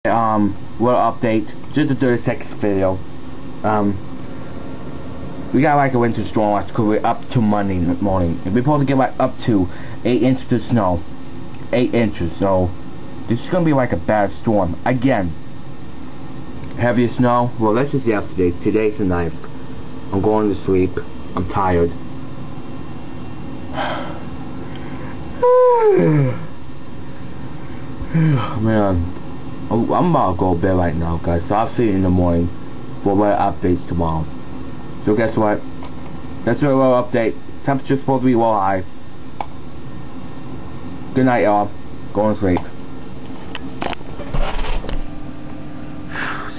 Little update, just a 30-second video. We got like a winter storm because we're up to Monday morning. We're supposed to get like up to 8 inches of snow. 8 inches, so this is gonna be like a bad storm. Again, heavier snow. Well, that's just yesterday. Today's the 9th. I'm going to sleep. I'm tired. Man. I'm about to go to bed right now, guys, so I'll see you in the morning for what updates tomorrow. So guess what? That's a little update. Temperature's supposed to be low high. Good night, y'all. Go to sleep.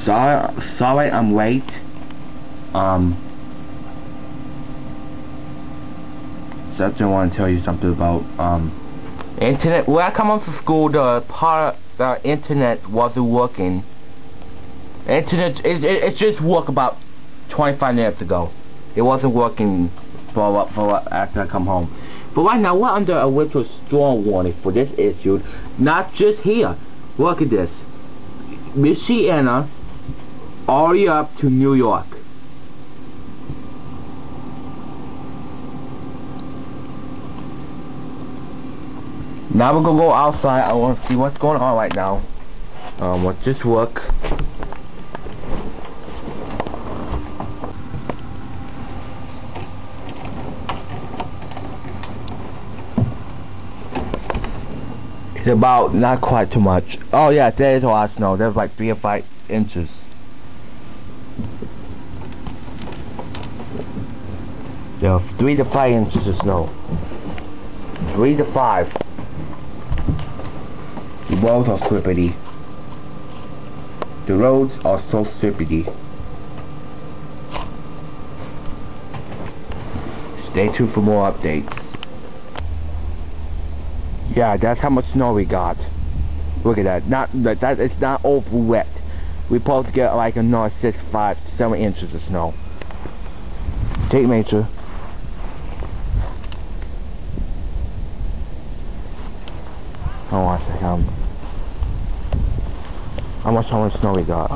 Sorry I'm late. Something I want to tell you something about, internet. When I come home from school, the internet wasn't working. Internet, it just worked about 25 minutes ago. It wasn't working for after I come home. But right now we're under a winter storm warning for this issue. Not just here. Look at this. Michiana, all the way up to New York. Now we're gonna go outside. I want to see what's going on right now. Let's just look. It's about not quite too much. Oh yeah, there is a lot of snow. There's like 3 or 5 inches. There are 3 to 5 inches of snow. 3 to 5. The roads are slippity. The roads are so slippity. Stay tuned for more updates. Yeah, that's how much snow we got. Look at that. That it's not over wet. We're supposed to get like another 6, 5, 7 inches of snow. Take nature. Hold on a second. How much snow we got?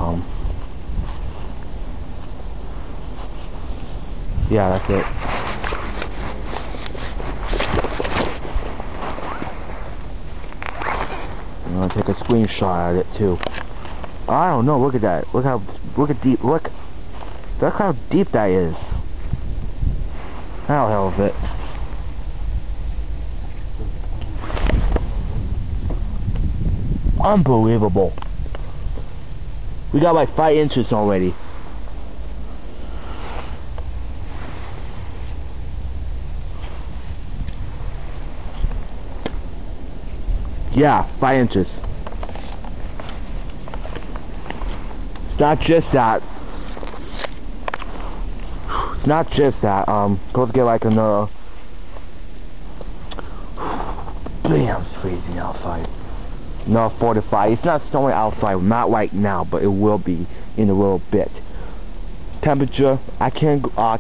Yeah, that's it. I'm gonna take a screenshot of it too. I don't know. Look at that. Look deep. Look how deep that is. How the hell is it? Unbelievable. We got like 5 inches already. Yeah, 5 inches. It's not just that. It's not just that. Supposed to get like another. Damn, it's freezing outside. No, 4 to 5. It's not snowing outside, not right now, but it will be in a little bit. Temperature, I can't go, I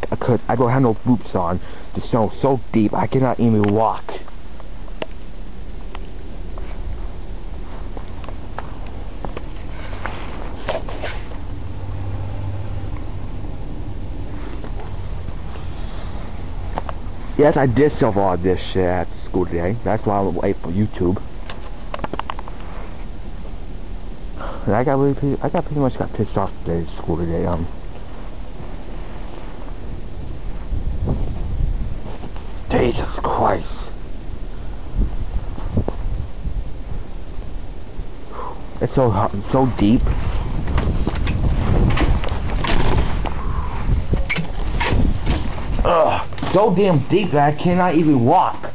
don't have no boots on. The snow's so deep, I cannot even walk. Yes, I did stuff all this shit at school today. That's why I'm late for YouTube. And I pretty much got pissed off today at school today. Jesus Christ. It's so hot and so deep. Ugh, so damn deep that I cannot even walk.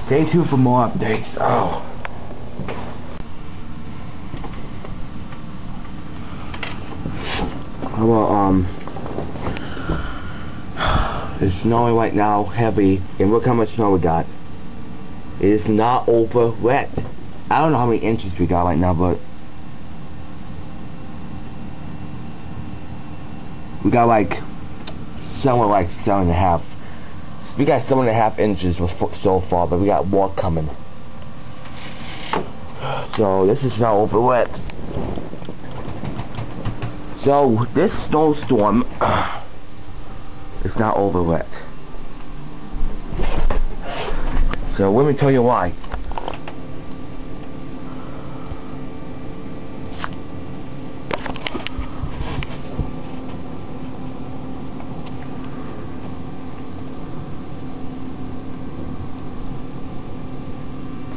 Stay tuned for more updates. Oh. Well, it's snowing right now, heavy, and look how much snow we got. It is not over wet. I don't know how many inches we got right now, but we got like somewhere like 7.5. We got 7.5 inches so far, but we got more coming. So this is now over with. So this snowstorm is not over with. So let me tell you why.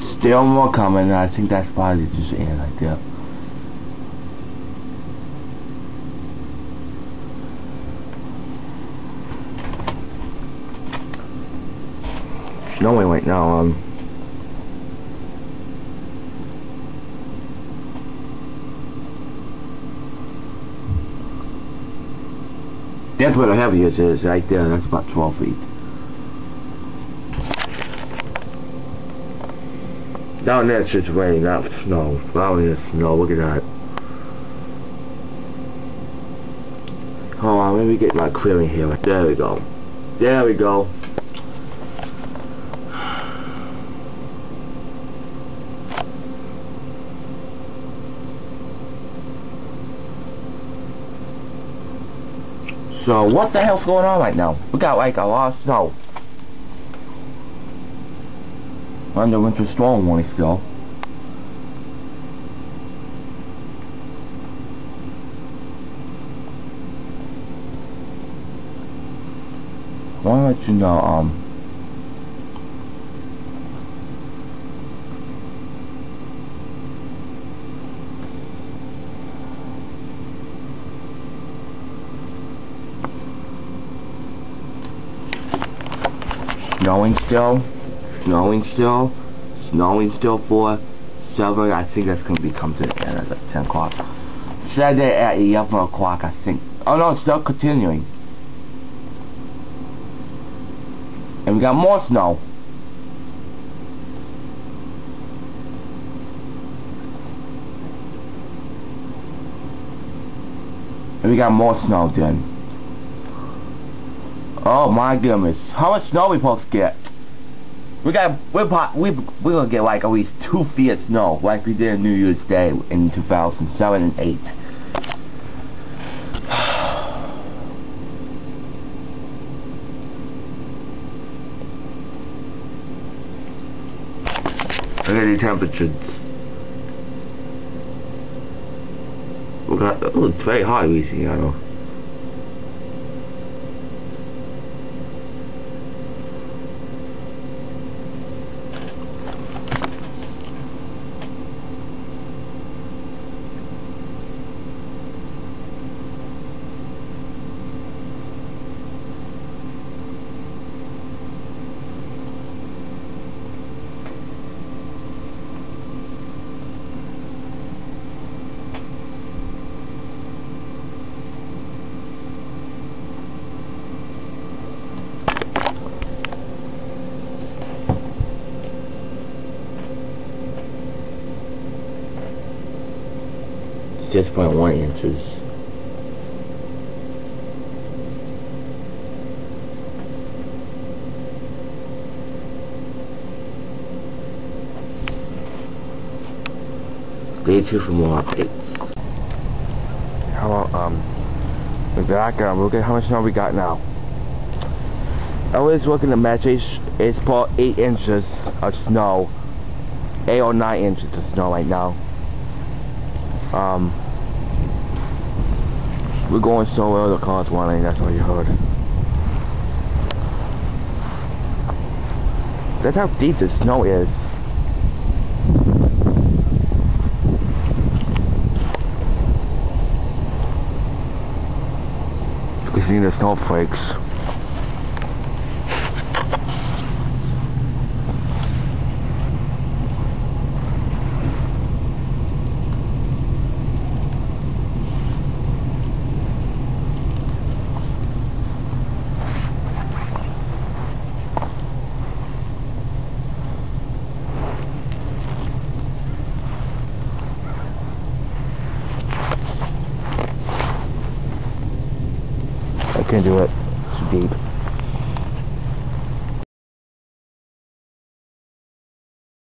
Still more coming, I think that's probably just the end right there. Snowing right now, that's where the heaviest is, right there, that's about 12 feet. Down there it's just rain, not snow. Down there it's snow, look at that. Hold on, let me get my clearing here. There we go. There we go. So what the hell's going on right now? We got like a lot of snow. Under winter storm warning still. I want to let you know, snowing still for 7, I think that's gonna come to the end at 10 o'clock. Saturday at 11 o'clock, I think. Oh no, it's still continuing. And we got more snow. And we got more snow then. Oh my goodness. How much snow we supposed to get? We're gonna get like at least 2 feet of snow like we did on New Year's Day in 2007 and 8. Look at the temperatures. Oh, it's very hot recently, I know. Just 0.1 inches. Stay tuned for more updates. How about, we're back, look at how much snow we got now. I was looking at matches, it's about 8 inches of snow. 8 or 9 inches of snow right now. We're going so well, the car's running, that's what you heard. That's how deep the snow is. You can see the snowflakes. I can't do it. It's too deep.